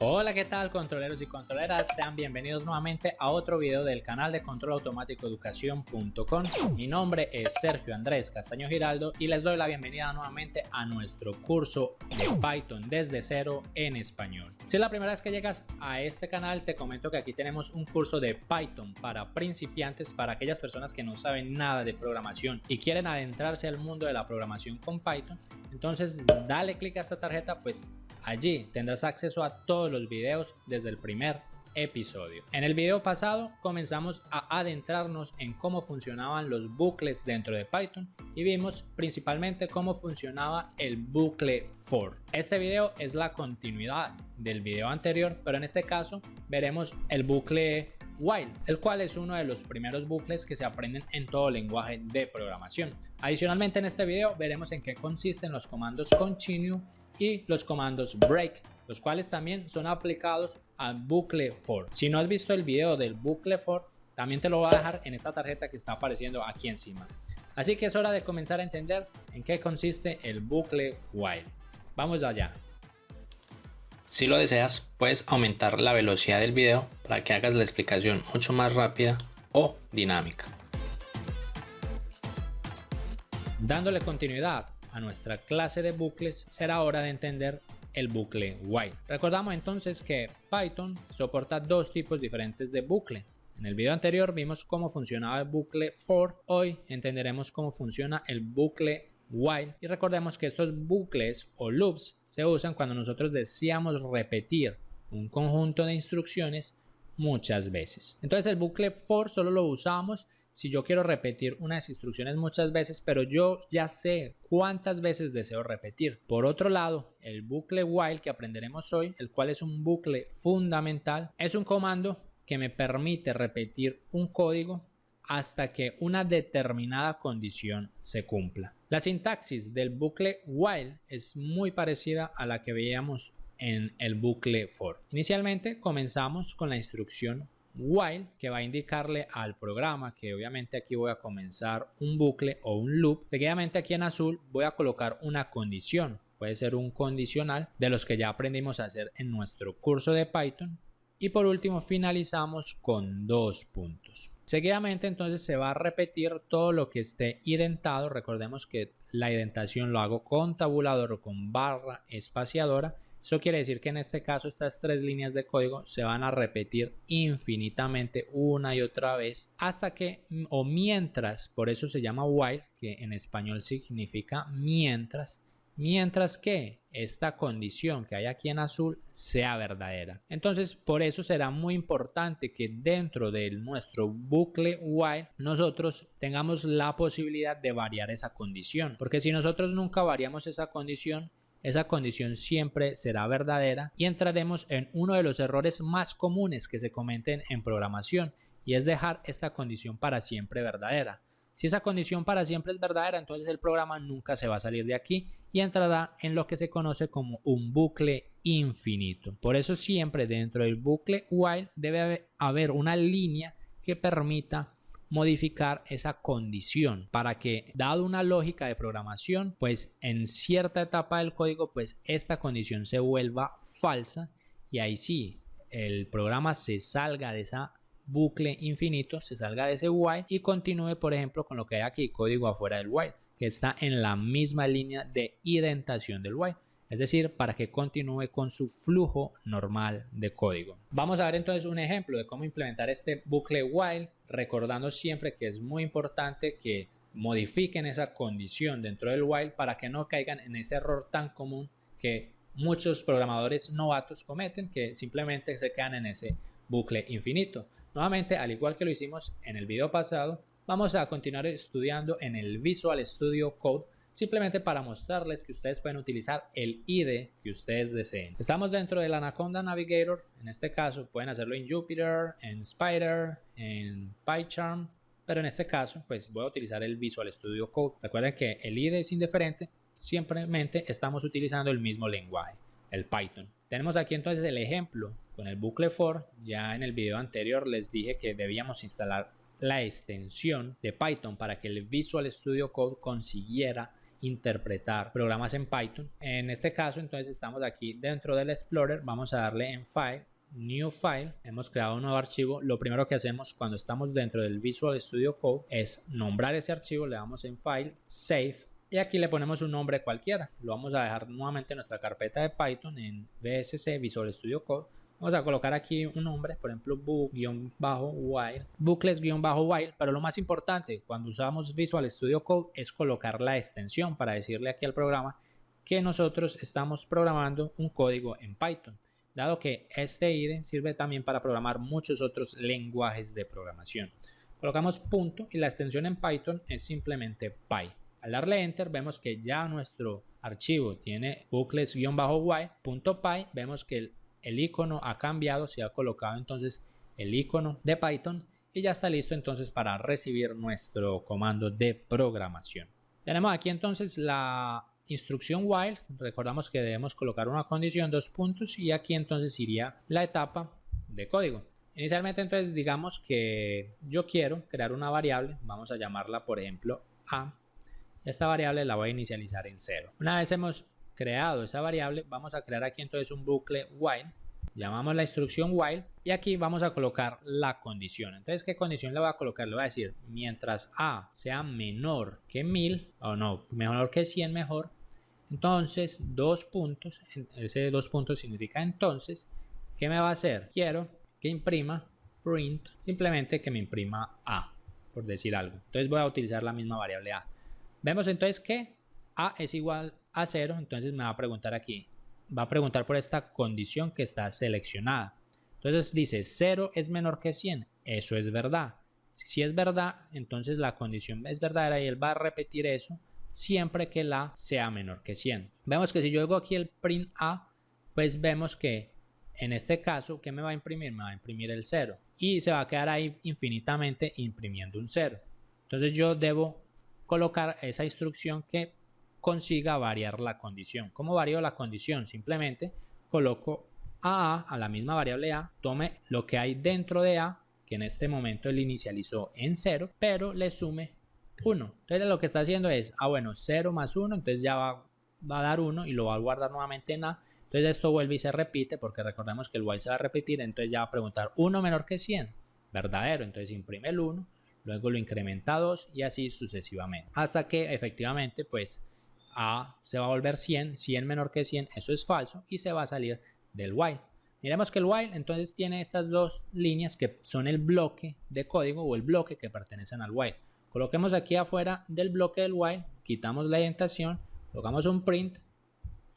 Hola, ¿qué tal, controleros y controleras? Sean bienvenidos nuevamente a otro video del canal de control automático educación.com. Mi nombre es Sergio Andrés Castaño Giraldo y les doy la bienvenida nuevamente a nuestro curso de Python desde cero en español. Si es la primera vez que llegas a este canal, te comento que aquí tenemos un curso de Python para principiantes, para aquellas personas que no saben nada de programación y quieren adentrarse al mundo de la programación con Python. Entonces dale clic a esta tarjeta, pues allí tendrás acceso a todos los videos desde el primer episodio. En el video pasado comenzamos a adentrarnos en cómo funcionaban los bucles dentro de Python y vimos principalmente cómo funcionaba el bucle for. Este video es la continuidad del video anterior, pero en este caso veremos el bucle while, el cual es uno de los primeros bucles que se aprenden en todo lenguaje de programación. Adicionalmente, en este video veremos en qué consisten los comandos continue y los comandos break, los cuales también son aplicados al bucle for. Si no has visto el video del bucle for, también te lo voy a dejar en esta tarjeta que está apareciendo aquí encima. Así que es hora de comenzar a entender en qué consiste el bucle while. Vamos allá. Si lo deseas, puedes aumentar la velocidad del video para que hagas la explicación mucho más rápida o dinámica. Dándole continuidad a nuestra clase de bucles, será hora de entender el bucle while. Recordamos entonces que Python soporta dos tipos diferentes de bucle. En el video anterior vimos cómo funcionaba el bucle for, hoy entenderemos cómo funciona el bucle while y recordemos que estos bucles o loops se usan cuando nosotros deseamos repetir un conjunto de instrucciones muchas veces. Entonces el bucle for solo lo usamos si yo quiero repetir unas instrucciones muchas veces, pero yo ya sé cuántas veces deseo repetir. Por otro lado, el bucle while que aprenderemos hoy, el cual es un bucle fundamental, es un comando que me permite repetir un código hasta que una determinada condición se cumpla. La sintaxis del bucle while es muy parecida a la que veíamos en el bucle for. Inicialmente comenzamos con la instrucción while, que va a indicarle al programa que obviamente aquí voy a comenzar un bucle o un loop. Seguidamente aquí en azul voy a colocar una condición, puede ser un condicional de los que ya aprendimos a hacer en nuestro curso de Python, y por último finalizamos con dos puntos. Seguidamente entonces se va a repetir todo lo que esté identado. Recordemos que la identación lo hago con tabulador o con barra espaciadora. Eso quiere decir que en este caso estas tres líneas de código se van a repetir infinitamente una y otra vez hasta que, o mientras, por eso se llama while, que en español significa mientras que esta condición que hay aquí en azul sea verdadera. Entonces por eso será muy importante que dentro de nuestro bucle while nosotros tengamos la posibilidad de variar esa condición, porque si nosotros nunca variamos esa condición siempre será verdadera y entraremos en uno de los errores más comunes que se cometen en programación, y es dejar esta condición para siempre verdadera. Si esa condición para siempre es verdadera, entonces el programa nunca se va a salir de aquí y entrará en lo que se conoce como un bucle infinito. Por eso siempre dentro del bucle while debe haber una línea que permita modificar esa condición para que, dado una lógica de programación, pues en cierta etapa del código pues esta condición se vuelva falsa y ahí sí el programa se salga de esa bucle infinito, se salga de ese while y continúe, por ejemplo, con lo que hay aquí, código afuera del while, que está en la misma línea de indentación del while. Es decir, para que continúe con su flujo normal de código. Vamos a ver entonces un ejemplo de cómo implementar este bucle while, recordando siempre que es muy importante que modifiquen esa condición dentro del while para que no caigan en ese error tan común que muchos programadores novatos cometen, que simplemente se quedan en ese bucle infinito. Nuevamente, al igual que lo hicimos en el video pasado, vamos a continuar estudiando en el Visual Studio Code, simplemente para mostrarles que ustedes pueden utilizar el IDE que ustedes deseen. Estamos dentro del Anaconda Navigator. En este caso pueden hacerlo en Jupyter, en Spider, en PyCharm, pero en este caso pues voy a utilizar el Visual Studio Code. Recuerden que el IDE es indiferente, simplemente estamos utilizando el mismo lenguaje, el Python. Tenemos aquí entonces el ejemplo con el bucle for. Ya en el video anterior les dije que debíamos instalar la extensión de Python para que el Visual Studio Code consiguiera interpretar programas en Python. En este caso, entonces estamos aquí dentro del Explorer, vamos a darle en File, New File, hemos creado un nuevo archivo. Lo primero que hacemos cuando estamos dentro del Visual Studio Code es nombrar ese archivo, le damos en File, Save, y aquí le ponemos un nombre cualquiera. Lo vamos a dejar nuevamente en nuestra carpeta de Python en VSC, Visual Studio Code. Vamos a colocar aquí un nombre, por ejemplo, book-while, bucles-while, pero lo más importante cuando usamos Visual Studio Code es colocar la extensión para decirle aquí al programa que nosotros estamos programando un código en Python, dado que este IDE sirve también para programar muchos otros lenguajes de programación. Colocamos punto y la extensión en Python es simplemente py. Al darle enter vemos que ya nuestro archivo tiene bucles-while.py, vemos que el icono ha cambiado, se ha colocado entonces el icono de Python y ya está listo entonces para recibir nuestro comando de programación. Tenemos aquí entonces la instrucción while, recordamos que debemos colocar una condición, 2 puntos, y aquí entonces iría la etapa de código. Inicialmente entonces digamos que yo quiero crear una variable, vamos a llamarla por ejemplo a, esta variable la voy a inicializar en 0. Una vez hemos creado esa variable, vamos a crear aquí entonces un bucle while, llamamos la instrucción while y aquí vamos a colocar la condición. Entonces, ¿qué condición le voy a colocar? Le voy a decir, mientras a sea menor que 1000, o no, menor que 100 mejor, entonces 2 puntos, ese 2 puntos significa entonces, ¿qué me va a hacer? Quiero que imprima print, simplemente que me imprima a, por decir algo. Entonces voy a utilizar la misma variable a. Vemos entonces que a es igual a 0, entonces me va a preguntar aquí, va a preguntar por esta condición que está seleccionada. Entonces dice 0 es menor que 100, eso es verdad. Si es verdad, entonces la condición es verdadera y él va a repetir eso siempre que la sea menor que 100. Vemos que si yo hago aquí el print a, pues vemos que en este caso, ¿qué me va a imprimir? Me va a imprimir el 0 y se va a quedar ahí infinitamente imprimiendo un 0. Entonces yo debo colocar esa instrucción que consiga variar la condición. ¿Cómo varío la condición? Simplemente coloco a la misma variable a, tome lo que hay dentro de a, que en este momento él inicializó en 0, pero le sume 1. Entonces lo que está haciendo es, bueno, 0 más 1, entonces ya va a dar 1 y lo va a guardar nuevamente en a. Entonces esto vuelve y se repite, porque recordemos que el while se va a repetir, entonces ya va a preguntar 1 menor que 100, verdadero, entonces imprime el 1, luego lo incrementa a 2 y así sucesivamente, hasta que efectivamente pues a se va a volver 100, 100 menor que 100, eso es falso y se va a salir del while. Miremos que el while entonces tiene estas dos líneas que son el bloque de código o el bloque que pertenecen al while. Coloquemos aquí afuera del bloque del while, quitamos la indentación, colocamos un print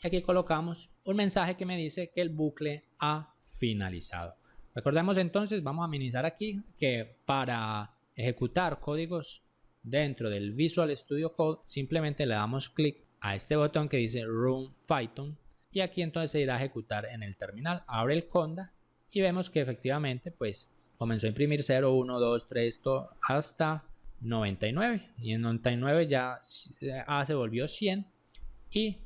y aquí colocamos un mensaje que me dice que el bucle ha finalizado. Recordemos entonces, vamos a minimizar aquí que para ejecutar códigos dentro del Visual Studio Code simplemente le damos clic a este botón que dice Run Python y aquí entonces se irá a ejecutar en el terminal. Abre el conda y vemos que efectivamente pues comenzó a imprimir 0, 1, 2, 3 hasta 99 y en 99 ya A se volvió 100 y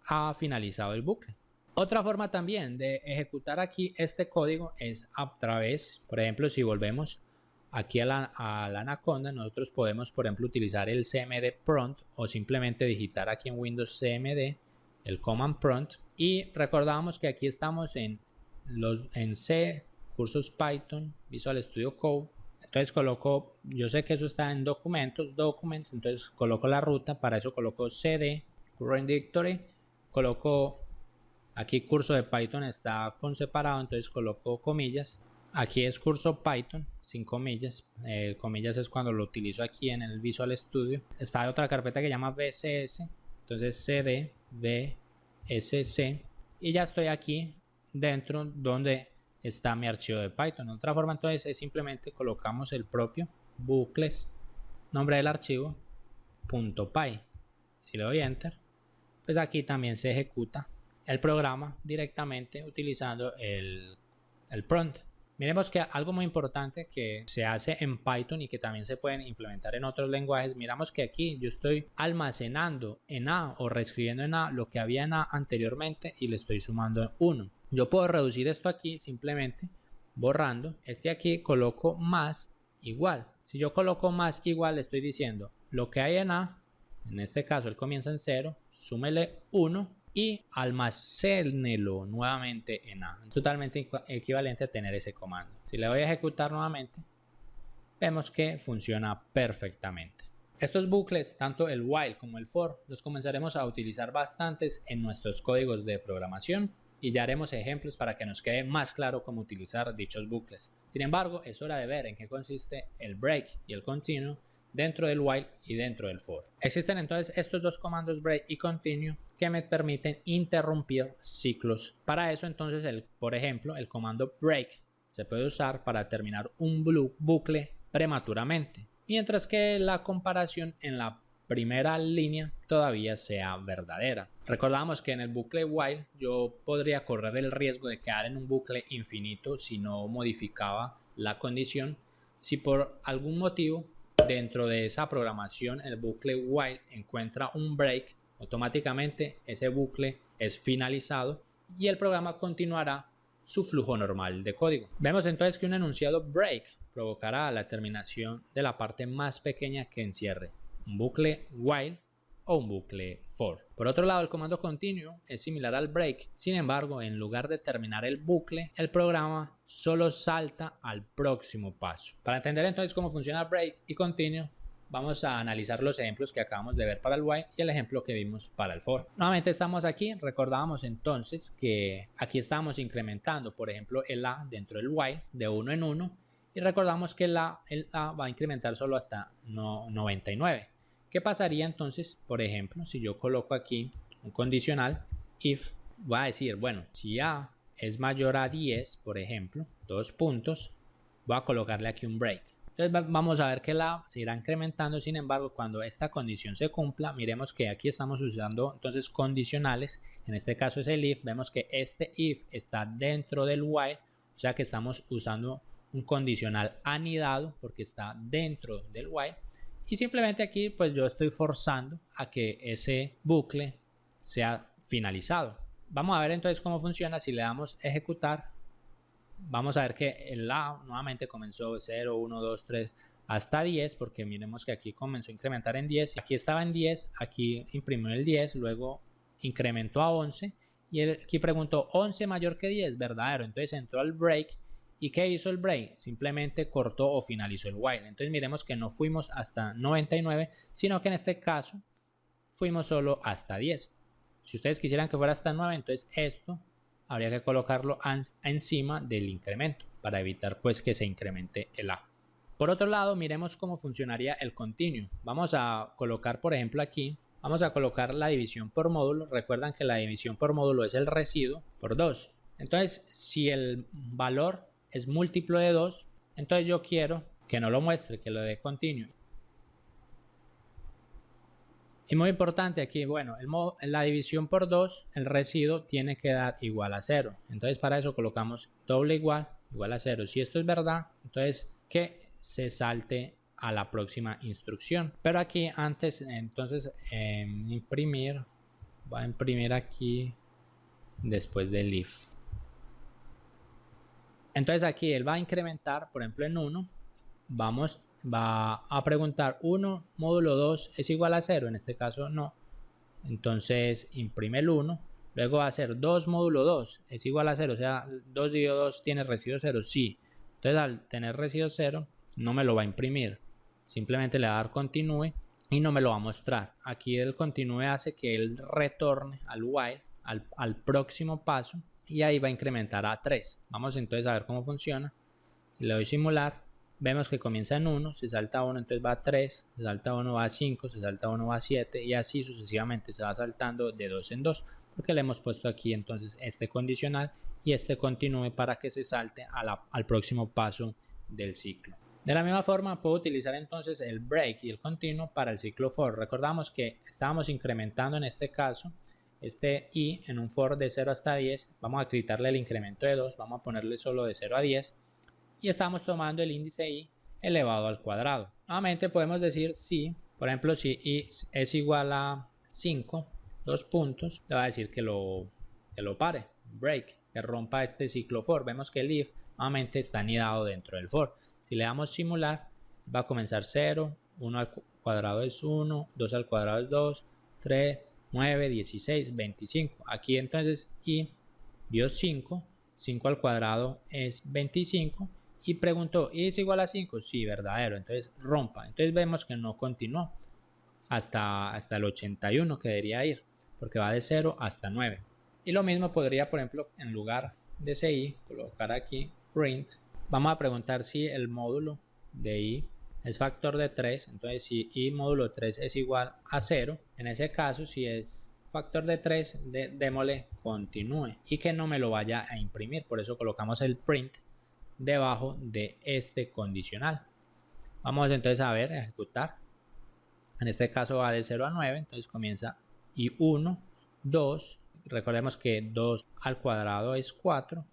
ha finalizado el bucle. Otra forma también de ejecutar aquí este código es a través, por ejemplo, si volvemos aquí a la Anaconda, nosotros podemos, por ejemplo, utilizar el cmd prompt o simplemente digitar aquí en Windows cmd el command prompt y recordamos que aquí estamos en C, cursos Python, Visual Studio Code. Entonces coloco, yo sé que eso está en documentos, documents, entonces coloco la ruta, para eso coloco cd, current directory, coloco aquí curso de Python está con separado, entonces coloco comillas. Aquí es curso Python sin comillas, comillas es cuando lo utilizo aquí en el Visual Studio. Está otra carpeta que llama vcs, entonces cd vsc y ya estoy aquí dentro donde está mi archivo de Python. De otra forma entonces es simplemente colocamos el propio bucles, nombre del archivo, .py. Si le doy enter, pues aquí también se ejecuta el programa directamente utilizando el prompt. Miremos que algo muy importante que se hace en Python y que también se pueden implementar en otros lenguajes, miramos que aquí yo estoy almacenando en A o reescribiendo en A lo que había en A anteriormente y le estoy sumando 1. Yo puedo reducir esto aquí simplemente borrando este aquí, coloco más igual. Si yo coloco más igual, le estoy diciendo lo que hay en A En este caso él comienza en 0, súmele 1 y almacénelo nuevamente en A. Es totalmente equivalente a tener ese comando. Si le voy a ejecutar nuevamente, vemos que funciona perfectamente. Estos bucles, tanto el while como el for, los comenzaremos a utilizar bastantes en nuestros códigos de programación y ya haremos ejemplos para que nos quede más claro cómo utilizar dichos bucles. Sin embargo, es hora de ver en qué consiste el break y el continue dentro del while y dentro del for. Existen entonces estos dos comandos break y continue que me permiten interrumpir ciclos. Para eso entonces, por ejemplo, el comando break se puede usar para terminar un bucle prematuramente, mientras que la comparación en la primera línea todavía sea verdadera. Recordamos que en el bucle while yo podría correr el riesgo de quedar en un bucle infinito si no modificaba la condición. Si por algún motivo dentro de esa programación el bucle while encuentra un break, automáticamente ese bucle es finalizado y el programa continuará su flujo normal de código. Vemos entonces que un enunciado break provocará la terminación de la parte más pequeña que encierre un bucle while o un bucle for. Por otro lado, el comando continue es similar al break, sin embargo, en lugar de terminar el bucle, el programa solo salta al próximo paso. Para entender entonces cómo funciona break y continue, vamos a analizar los ejemplos que acabamos de ver para el while y el ejemplo que vimos para el for. Nuevamente estamos aquí, recordábamos entonces que aquí estamos incrementando, por ejemplo, el A dentro del while de 1 en 1 y recordamos que el A va a incrementar solo hasta 99. ¿Qué pasaría entonces, por ejemplo, si yo coloco aquí un condicional if? Voy a decir, bueno, si A es mayor a 10, por ejemplo, 2 puntos, voy a colocarle aquí un break. Entonces vamos a ver que la se irá incrementando. Sin embargo, cuando esta condición se cumpla, miremos que aquí estamos usando entonces condicionales. En este caso es el if. Vemos que este if está dentro del while, o sea que estamos usando un condicional anidado porque está dentro del while. Y simplemente aquí pues yo estoy forzando a que ese bucle sea finalizado. Vamos a ver entonces cómo funciona. Si le damos ejecutar, vamos a ver que el A nuevamente comenzó 0, 1, 2, 3 hasta 10, porque miremos que aquí comenzó a incrementar en 10, aquí estaba en 10, aquí imprimió el 10, luego incrementó a 11 y aquí preguntó 11 mayor que 10, verdadero. Entonces entró al break. ¿Y qué hizo el break? Simplemente cortó o finalizó el while. Entonces miremos que no fuimos hasta 99, sino que en este caso fuimos solo hasta 10. Si ustedes quisieran que fuera hasta 9, entonces esto habría que colocarlo encima del incremento para evitar pues que se incremente el A. Por otro lado, miremos cómo funcionaría el continue. Vamos a colocar, por ejemplo, aquí, vamos a colocar la división por módulo. Recuerdan que la división por módulo es el residuo por 2. Entonces, si el valor es múltiplo de 2, entonces yo quiero que no lo muestre, que lo dé continue. Y muy importante aquí, bueno, la división por 2, el residuo tiene que dar igual a 0. Entonces para eso colocamos doble igual a 0. Si esto es verdad, entonces que se salte a la próxima instrucción. Pero aquí antes, entonces imprimir, va a imprimir aquí después del if. Entonces aquí él va a incrementar, por ejemplo en 1, va a preguntar 1 módulo 2 es igual a 0, en este caso no. Entonces imprime el 1, luego va a ser 2 módulo 2 es igual a 0, o sea 2 dividido 2 tiene residuo 0, sí. Entonces al tener residuo 0 no me lo va a imprimir, simplemente le va a dar continue y no me lo va a mostrar. Aquí el continue hace que él retorne al while, al próximo paso, y ahí va a incrementar a 3. Vamos entonces a ver cómo funciona. Si le doy simular, vemos que comienza en 1, se salta a 1, entonces va a 3, se salta a 1, va a 5, se salta a 1, va a 7 y así sucesivamente se va saltando de 2 en 2 porque le hemos puesto aquí entonces este condicional y este continúe para que se salte al próximo paso del ciclo. De la misma forma puedo utilizar entonces el break y el continuo para el ciclo for. Recordamos que estábamos incrementando en este caso este i en un for de 0 hasta 10, vamos a quitarle el incremento de 2, vamos a ponerle solo de 0 a 10 y estamos tomando el índice i elevado al cuadrado. Nuevamente podemos decir si, por ejemplo, si i es igual a 5, 2 puntos, le va a decir que lo pare, break, que rompa este ciclo for. Vemos que el if nuevamente está anidado dentro del for. Si le damos simular, va a comenzar 0, 1 al cuadrado es 1, 2 al cuadrado es 2, 3, 9, 16, 25. Aquí entonces y dio 5, 5 al cuadrado es 25 y preguntó, ¿y es igual a 5? Sí, verdadero, entonces rompa. Entonces vemos que no continuó hasta el 81 que debería ir, porque va de 0 hasta 9. Y lo mismo podría, por ejemplo, en lugar de ese i, colocar aquí print. Vamos a preguntar si el módulo de i es factor de 3, entonces si i módulo 3 es igual a 0, en ese caso si es factor de 3, démosle continúe y que no me lo vaya a imprimir, por eso colocamos el print debajo de este condicional. Vamos entonces a ver, ejecutar. En este caso va de 0 a 9, entonces comienza y 1, 2, recordemos que 2 al cuadrado es 4,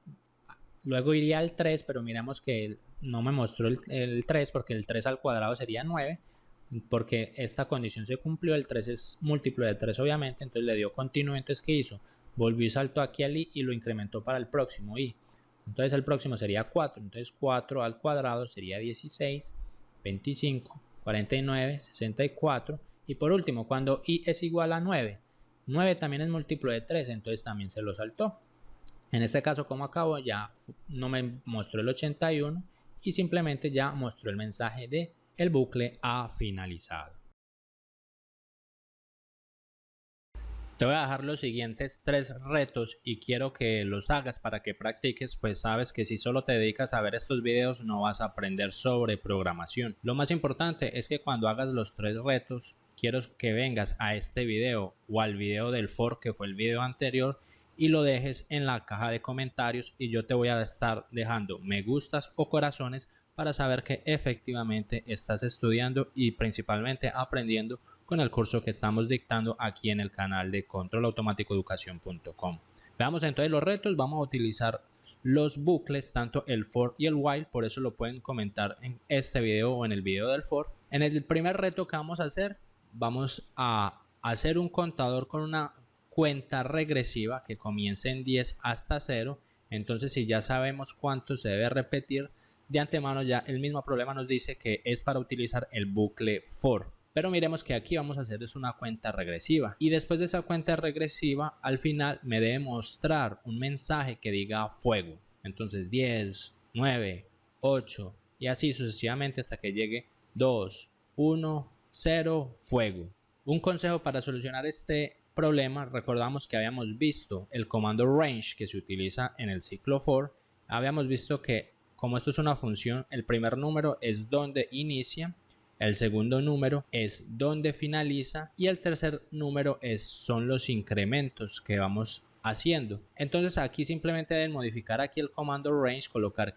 luego iría al 3, pero miremos que no me mostró el 3 porque el 3 al cuadrado sería 9, porque esta condición se cumplió, el 3 es múltiplo de 3 obviamente, entonces le dio continuo, entonces ¿qué hizo? Volvió y saltó aquí al i y lo incrementó para el próximo i, entonces el próximo sería 4, entonces 4 al cuadrado sería 16, 25, 49, 64 y por último cuando i es igual a 9, 9 también es múltiplo de 3, entonces también se lo saltó. En este caso, como acabo, ya no me mostró el 81 y simplemente ya mostró el mensaje de el bucle ha finalizado. Te voy a dejar los siguientes 3 retos y quiero que los hagas para que practiques, pues sabes que si solo te dedicas a ver estos videos no vas a aprender sobre programación. Lo más importante es que cuando hagas los 3 retos, quiero que vengas a este video o al video del for que fue el video anterior y lo dejes en la caja de comentarios y yo te voy a estar dejando me gustas o corazones para saber que efectivamente estás estudiando y principalmente aprendiendo con el curso que estamos dictando aquí en el canal de controlautomaticoeducación.com. Veamos entonces los retos. Vamos a utilizar los bucles, tanto el for y el while, por eso lo pueden comentar en este video o en el video del for. En el primer reto que vamos a hacer, vamos a hacer un contador con una cuenta regresiva que comience en 10 hasta 0. Entonces si ya sabemos cuánto se debe repetir, de antemano ya el mismo problema nos dice que es para utilizar el bucle for. Pero miremos que aquí vamos a hacer es una cuenta regresiva y después de esa cuenta regresiva al final me debe mostrar un mensaje que diga fuego. Entonces 10, 9, 8 y así sucesivamente hasta que llegue 2, 1, 0, fuego. Un consejo para solucionar este problema, recordamos que habíamos visto el comando range que se utiliza en el ciclo for. Habíamos visto que como esto es una función, el primer número es donde inicia, el segundo número es donde finaliza y el tercer número son los incrementos que vamos haciendo. Entonces aquí simplemente deben modificar aquí el comando range, colocar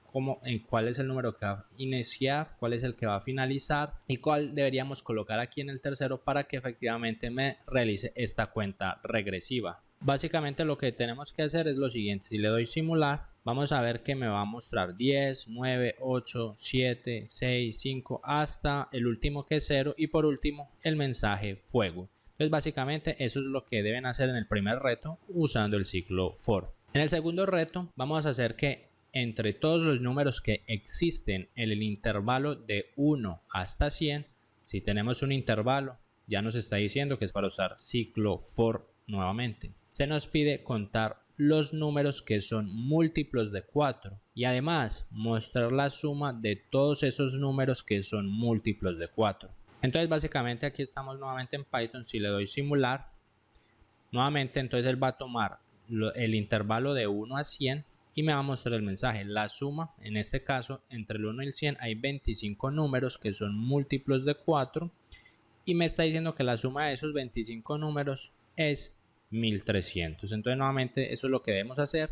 cuál es el número que va a iniciar, cuál es el que va a finalizar y cuál deberíamos colocar aquí en el tercero para que efectivamente me realice esta cuenta regresiva. Básicamente lo que tenemos que hacer es lo siguiente: si le doy simular, vamos a ver que me va a mostrar 10, 9, 8, 7, 6, 5 hasta el último que es 0 y por último el mensaje fuego. Entonces básicamente eso es lo que deben hacer en el primer reto usando el ciclo for. En el segundo reto vamos a hacer que entre todos los números que existen en el intervalo de 1 hasta 100, si tenemos un intervalo, ya nos está diciendo que es para usar ciclo for nuevamente. Se nos pide contar los números que son múltiplos de 4 y además mostrar la suma de todos esos números que son múltiplos de 4. Entonces básicamente aquí estamos nuevamente en Python. Si le doy simular, nuevamente entonces él va a tomar el intervalo de 1 a 100 y me va a mostrar el mensaje. La suma, en este caso entre el 1 y el 100 hay 25 números que son múltiplos de 4 y me está diciendo que la suma de esos 25 números es 1300. Entonces nuevamente eso es lo que debemos hacer.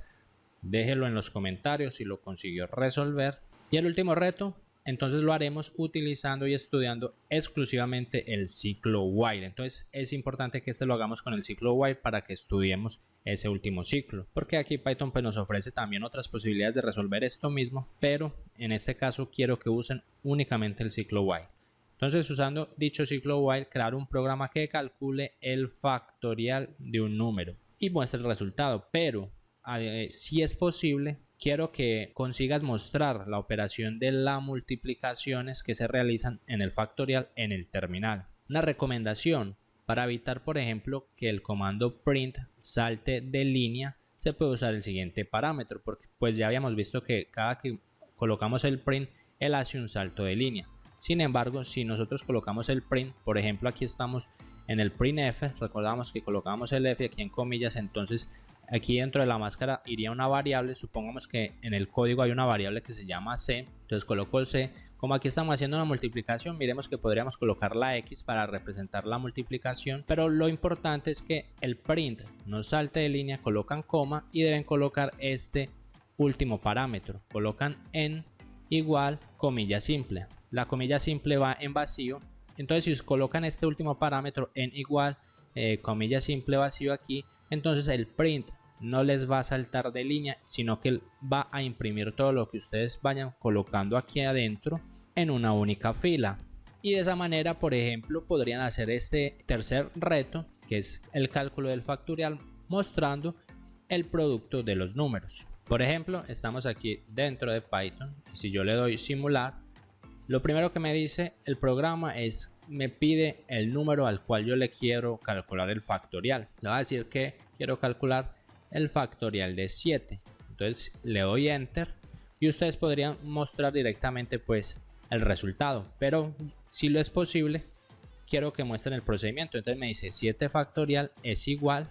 Déjelo en los comentarios si lo consiguió resolver. Y el último reto entonces lo haremos utilizando y estudiando exclusivamente el ciclo while. Entonces es importante que lo hagamos con el ciclo while para que estudiemos ese último ciclo, porque aquí Python pues nos ofrece también otras posibilidades de resolver esto mismo, pero en este caso quiero que usen únicamente el ciclo while. Entonces, usando dicho ciclo while, crear un programa que calcule el factorial de un número y muestre el resultado. Pero si es posible, quiero que consigas mostrar la operación de las multiplicaciones que se realizan en el factorial en el terminal. Una recomendación para evitar, por ejemplo, que el comando print salte de línea, se puede usar el siguiente parámetro, porque pues ya habíamos visto que cada que colocamos el print, él hace un salto de línea. Sin embargo, si nosotros colocamos el print, por ejemplo, aquí estamos en el printf, recordamos que colocamos el f aquí en comillas, entonces aquí dentro de la máscara iría una variable. Supongamos que en el código hay una variable que se llama c, entonces coloco el c. Como aquí estamos haciendo una multiplicación, miremos que podríamos colocar la x para representar la multiplicación, pero lo importante es que el print no salte de línea, colocan coma y deben colocar este último parámetro, colocan en igual comilla simple. La comilla simple va en vacío, entonces si colocan este último parámetro en igual comilla simple vacío aquí, entonces el print no les va a saltar de línea, sino que va a imprimir todo lo que ustedes vayan colocando aquí adentro en una única fila. Y de esa manera, por ejemplo, podrían hacer este tercer reto, que es el cálculo del factorial, mostrando el producto de los números. Por ejemplo, estamos aquí dentro de Python y si yo le doy simular, lo primero que me dice el programa es, me pide el número al cual yo le quiero calcular el factorial. Le va a decir que quiero calcular el factorial de 7, entonces le doy enter y ustedes podrían mostrar directamente pues el resultado, pero si lo es posible quiero que muestren el procedimiento. Entonces me dice 7 factorial es igual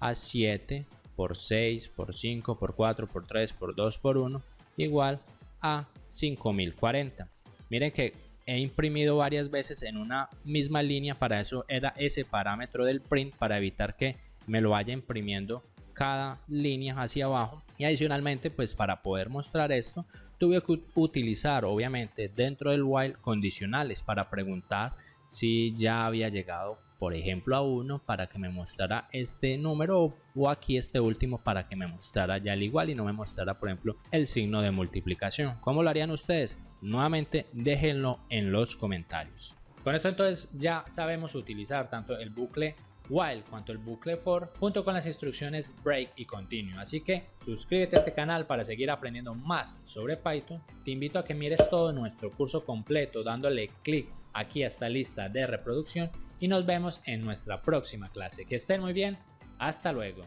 a 7 por 6 por 5 por 4 por 3 por 2 por 1 igual a 5040. Miren que he imprimido varias veces en una misma línea, para eso era ese parámetro del print, para evitar que me lo vaya imprimiendo cada línea hacia abajo. Y adicionalmente, pues para poder mostrar esto tuve que utilizar obviamente dentro del while condicionales para preguntar si ya había llegado por ejemplo a 1 para que me mostrara este número, o aquí este último para que me mostrara ya el igual y no me mostrara por ejemplo el signo de multiplicación. ¿Cómo lo harían ustedes? Nuevamente déjenlo en los comentarios. Con esto entonces ya sabemos utilizar tanto el bucle while cuanto el bucle for junto con las instrucciones break y continue. Así que suscríbete a este canal para seguir aprendiendo más sobre Python. Te invito a que mires todo nuestro curso completo dándole clic aquí a esta lista de reproducción y nos vemos en nuestra próxima clase. Que estén muy bien, hasta luego.